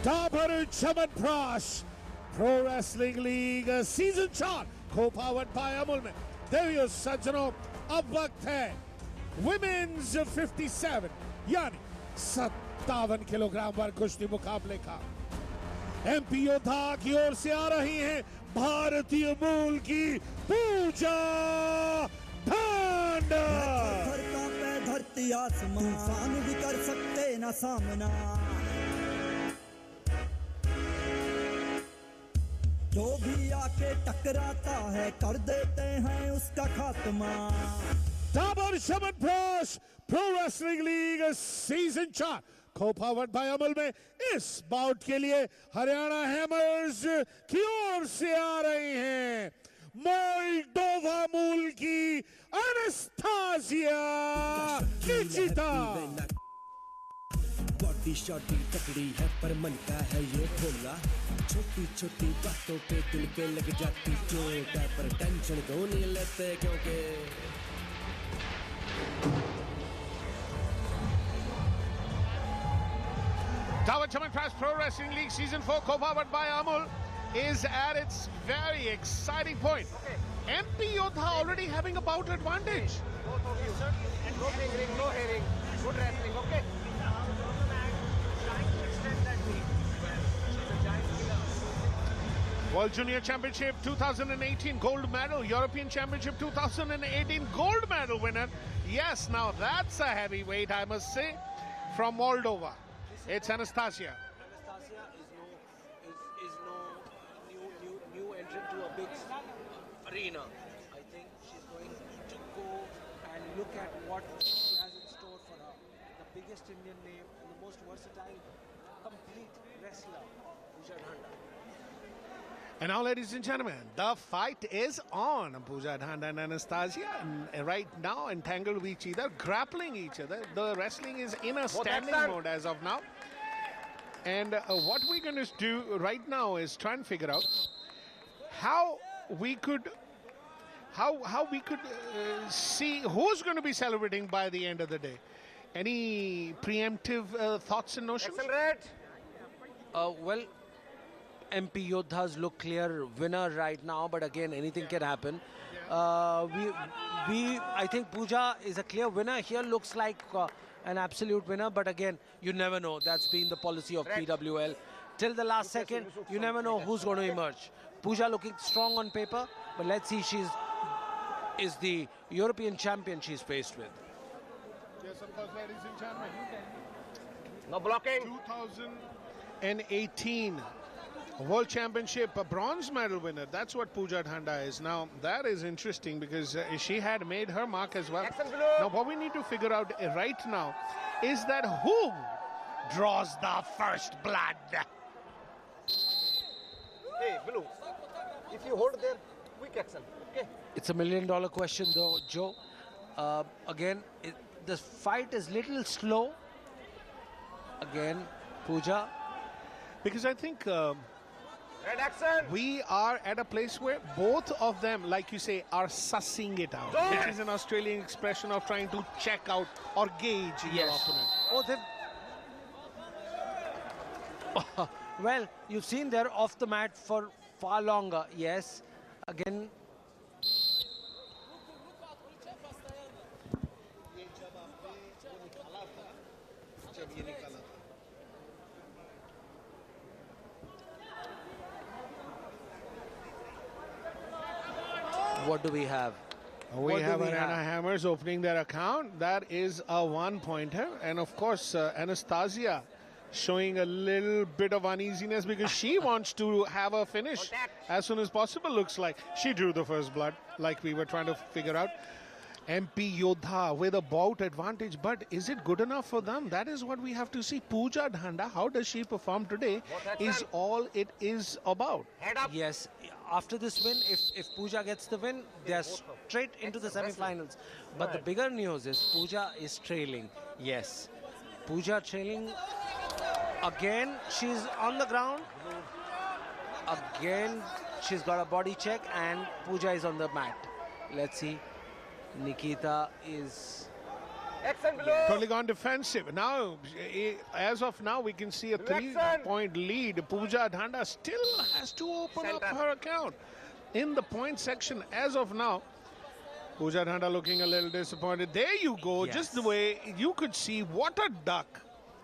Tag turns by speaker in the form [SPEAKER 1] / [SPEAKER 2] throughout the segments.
[SPEAKER 1] Dabur chyawanprash pro wrestling league season 4 को powered by Amul में देवियों सज्जनों अब वक्त है विमेन्स 57 यानी 57 किलोग्राम वर्ग कुश्ती मुकाबले का। एमपी योद्धा की ओर से आ रही हैं भारतीय मूल की पूजा ढांडा।
[SPEAKER 2] धरती आसमान तूफान भी कर सकते ना सामना, जो भी आके टकराता है कर देते हैं उसका खात्मा।
[SPEAKER 1] Dabur chyawanprash pro wrestling league season 4 को पावर्ड बाय अमल में इस बाउट के लिए हरियाणा हैमर्स की ओर से आ रही हैं मोल्डोवा मूल की एनास्तासिया निकिता।
[SPEAKER 2] बॉडी शॉटी तकड़ी है पर मन का है ये भोला, छोटी छोटी बातों पे दिल पे लग जाती चोट है, पर टेंशन क्यों नहीं लेते क्योंकि
[SPEAKER 1] Dabar chyawanprash Pro Wrestling League Season 4 co-powered by Amul is at its very exciting point. MP Yodha already having a bout advantage.
[SPEAKER 3] Both of you, sir. And no fingering, no herring. Good wrestling, okay? Trying to extend that lead. She's a giant killer.
[SPEAKER 1] World Junior Championship 2018 gold medal, European Championship 2018 gold medal winner. Yes, now that's a heavyweight, I must say, from Moldova. It's Anastasia.
[SPEAKER 3] Anastasia is no new entrant to a big arena. I think she's going to go and look at what she has in store for her. The biggest Indian name and the most versatile, complete wrestler, Pooja Dhanda.
[SPEAKER 1] And now, ladies and gentlemen, the fight is on. Pooja Dhanda and Anastasia right now entangled with each other, grappling each other. The wrestling is in a standing mode as of now. And what we're going to do right now is try and figure out how we could see who's going to be celebrating by the end of the day. Any preemptive thoughts and notions?
[SPEAKER 3] Accelerate! Well, MP Yodhas look clear winner right now, but again anything can happen. I think Pooja is a clear winner. Here looks like an absolute winner, but again you never know. That's been the policy of PWL. Till the last second, you never know who's going to emerge. Pooja looking strong on paper, but let's see, is the European champion she's faced with.
[SPEAKER 1] Yes, of course, ladies and gentlemen.
[SPEAKER 3] No blocking.
[SPEAKER 1] 2018 World Championship, a bronze medal winner. That's what Pooja Dhanda is. Now, that is interesting because she had made her mark as well. Now, what we need to figure out right now is that who draws the first blood?
[SPEAKER 3] Hey, Blue, if you hold there, quick action, okay? It's $1 million question though, Joe. Again, the fight is little slow. Again, Pooja.
[SPEAKER 1] Because I think
[SPEAKER 3] Red action.
[SPEAKER 1] we are at a place where both of them, like you say, are sussing it out. Which is an Australian expression of trying to check out or gauge your opponent.
[SPEAKER 3] Oh, they've... Well, you've seen they're off the mat for far longer. Yes. Again... What do we have?
[SPEAKER 1] We have Hariana Hammers opening their account. That is a one-pointer. And of course, Anastasia showing a little bit of uneasiness because she wants to have a finish as soon as possible, looks like. She drew the first blood, like we were trying to figure out. MP Yodha with a bout advantage, but is it good enough for them? That is what we have to see. Pooja Dhanda, how does she perform today is all it is about.
[SPEAKER 3] Yes, after this win, if Pooja gets the win, they are straight into the semi-finals. But the bigger news is Pooja is trailing. Yes, Pooja trailing. Again, she's on the ground. Again, she's got a body check and Pooja is on the mat. Let's see. Nikita is
[SPEAKER 1] Totally gone defensive. Now, as of now, we can see a 3-point lead. Pooja Dhanda still has to open up her account in the point section. As of now, Pooja Dhanda looking a little disappointed. There you go,
[SPEAKER 4] Yes.
[SPEAKER 1] just the way you could see, what a duck.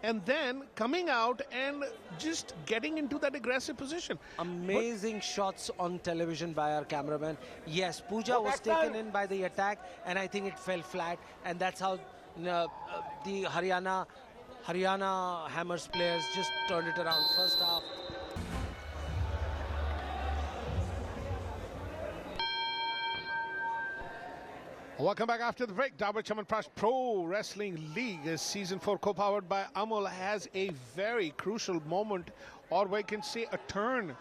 [SPEAKER 1] And then coming out and just getting into that aggressive position.
[SPEAKER 3] Amazing shots on television by our cameraman. Yes, Pooja was taken in by the attack, and I think it fell flat, and that's how the Haryana Hammers players just turned it around first half.
[SPEAKER 1] Welcome back after the break. Dabur Chyawanprash Pro Wrestling League Season 4 co-powered by Amul has a very crucial moment, or we can say a turn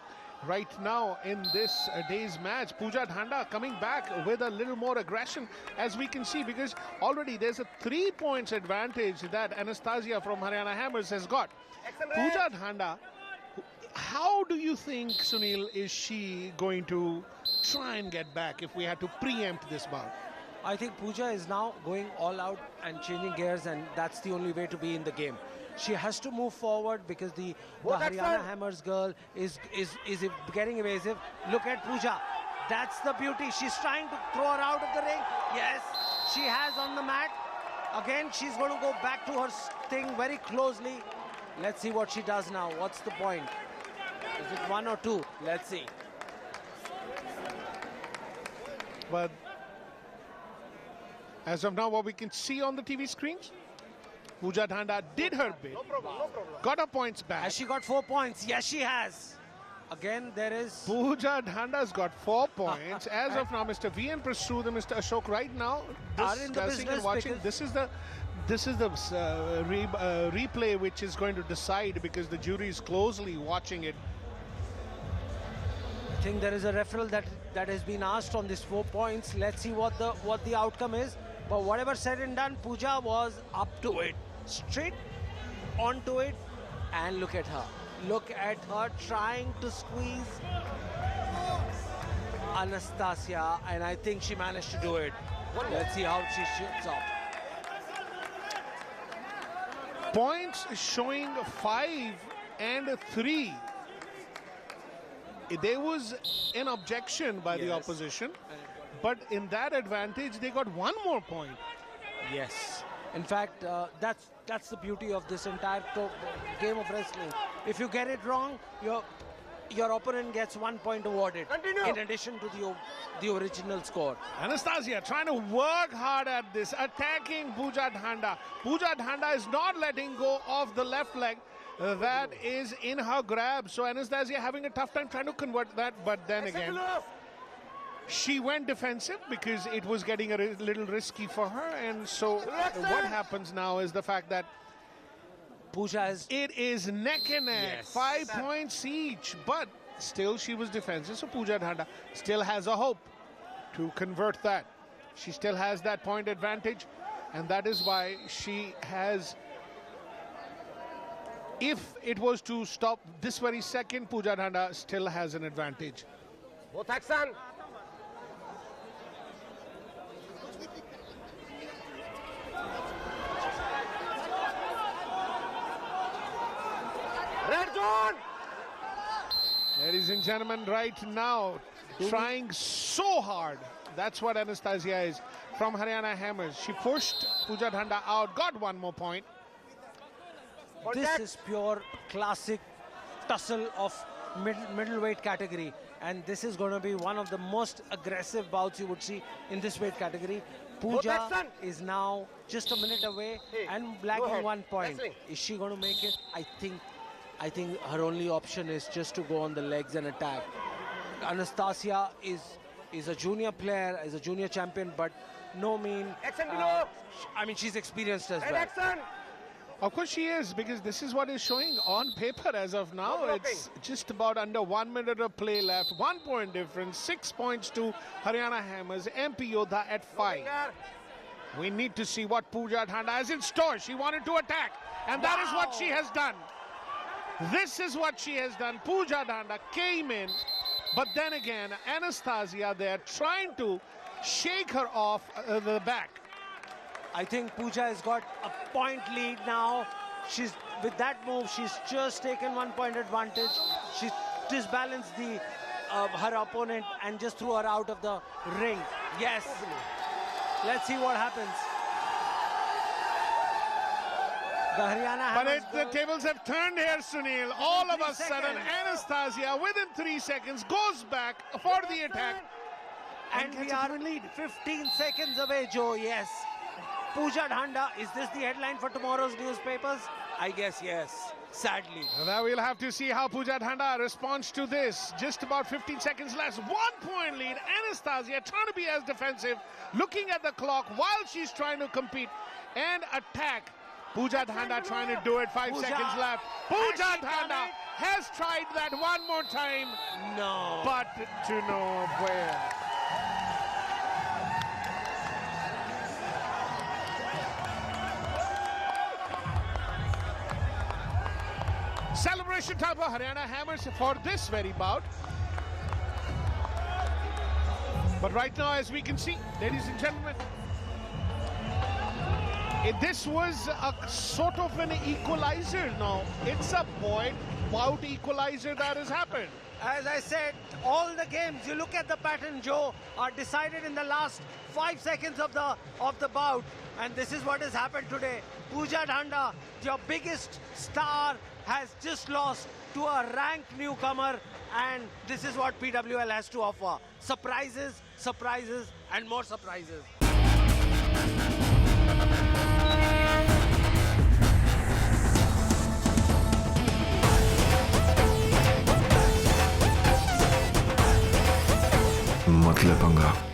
[SPEAKER 1] right now in this day's match. Pooja Dhanda coming back with a little more aggression, as we can see, because already there's a 3 points advantage that Anastasia from Haryana Hammers has got. Pooja Dhanda, how do you think, Sunil, is she going to try and get back if we had to preempt this bout?
[SPEAKER 3] I think Pooja is now going all out and changing gears, and that's the only way to be in the game. She has to move forward because the Haryana Hammers girl is getting evasive. Look at Pooja. That's the beauty. She's trying to throw her out of the ring. Yes, she has on the mat. Again, she's going to go back to her thing very closely. Let's see what she does now. What's the point? Is it 1 or 2? Let's see.
[SPEAKER 1] But as of now, what we can see on the TV screens, Pooja Dhanda did her bit, got her points back.
[SPEAKER 3] Has she got 4 points? Yes, she has. Again, there is...
[SPEAKER 1] Pooja Dhanda's got 4 points. As of now, Mr. V.N. Prasud and Mr. Ashok right now
[SPEAKER 3] Are in the
[SPEAKER 1] discussing and
[SPEAKER 3] business
[SPEAKER 1] watching.
[SPEAKER 3] because-
[SPEAKER 1] This is the replay which is going to decide, because the jury is closely watching it.
[SPEAKER 3] I think there is a referral that has been asked on this 4 points. Let's see what the outcome is. But whatever said and done, Pooja was up to it, straight onto it, and look at her. Look at her trying to squeeze Anastasia, and I think she managed to do it. Let's see how she shoots up.
[SPEAKER 1] Points showing 5 and 3. There was an objection by the
[SPEAKER 3] Yes.
[SPEAKER 1] opposition, but in that advantage, they got 1 more point.
[SPEAKER 3] Yes. In fact, that's the beauty of this entire game of wrestling. If you get it wrong, your opponent gets 1 point awarded in addition to the original score.
[SPEAKER 1] Anastasia trying to work hard at this, attacking Pooja Dhanda. Pooja Dhanda is not letting go of the left leg. That is in her grab. So Anastasia having a tough time trying to convert that, but then again, she went defensive because it was getting a little risky for her. And so what happens now is the fact that
[SPEAKER 3] Pooja is...
[SPEAKER 1] it is neck and neck,
[SPEAKER 3] Yes.
[SPEAKER 1] 5 points each, but still she was defensive. So Pooja Dhanda still has a hope to convert that. She still has that point advantage, and that is why she has... If it was to stop this very second, Pooja Dhanda still has an advantage.
[SPEAKER 5] Both action. Red zone.
[SPEAKER 1] Ladies and gentlemen, right now, trying so hard. That's what Anastasia is from Haryana Hammers. She pushed Pooja Dhanda out, got 1 more point.
[SPEAKER 3] This is pure classic tussle of middleweight category, and this is going to be one of the most aggressive bouts you would see in this weight category. Pooja is now just a minute away and lagging 1 point.
[SPEAKER 5] Wrestling.
[SPEAKER 3] Is she going to make it? I think her only option is just to go on the legs and attack. Anastasia is a junior player, is a junior champion, but no mean.
[SPEAKER 5] Action below.
[SPEAKER 3] I mean, she's experienced as
[SPEAKER 5] Red
[SPEAKER 3] well.
[SPEAKER 5] action.
[SPEAKER 1] Of course she is, because this is what is showing on paper as of now.
[SPEAKER 5] No blocking.
[SPEAKER 1] It's just about under 1 minute of play left. 1 point difference, 6 points to Haryana Hammers. MP Yodha at 5. We need to see what Pooja Dhanda has in store. She wanted to attack, and that is what she has done. This is what she has done. Pooja Dhanda came in, but then again, Anastasia there trying to shake her off the back.
[SPEAKER 3] I think Pooja has got a point lead now. She's with that move, she's just taken 1 point advantage. She's disbalanced her opponent and just threw her out of the ring. Yes. Let's see what happens. The Haryana
[SPEAKER 1] But
[SPEAKER 3] Hammers
[SPEAKER 1] the
[SPEAKER 3] girl-
[SPEAKER 1] tables have turned here, Sunil. All of a
[SPEAKER 3] 3
[SPEAKER 1] sudden,
[SPEAKER 3] seconds.
[SPEAKER 1] Anastasia, within 3 seconds, goes back for the attack.
[SPEAKER 3] And we are 15 seconds away, Joe. Yes. Pooja Dhanda. Is this the headline for tomorrow's newspapers? I guess yes. Sadly.
[SPEAKER 1] Now we'll have to see how Pooja Dhanda responds to this. Just about 15 seconds left. 1 point lead. Anastasia trying to be as defensive, looking at the clock while she's trying to compete and attack. Pooja Dhanda trying to do it. 5
[SPEAKER 3] Pooja,
[SPEAKER 1] seconds left.
[SPEAKER 3] has
[SPEAKER 1] Pooja
[SPEAKER 3] she done
[SPEAKER 1] Dhanda
[SPEAKER 3] it?
[SPEAKER 1] has tried that one more time,
[SPEAKER 3] No.
[SPEAKER 1] but to no avail. Celebration time for Haryana Hammers for this very bout. But right now, as we can see, ladies and gentlemen, this was a sort of an equalizer now. It's a point bout equalizer that has happened.
[SPEAKER 3] As I said, all the games, you look at the pattern, Joe, are decided in the last 5 seconds of the bout. And this is what has happened today. Pooja Dhanda, your biggest star, has just lost to a ranked newcomer. And this is what PWL has to offer. Surprises, surprises, and more surprises.
[SPEAKER 4] मत ले पंगा।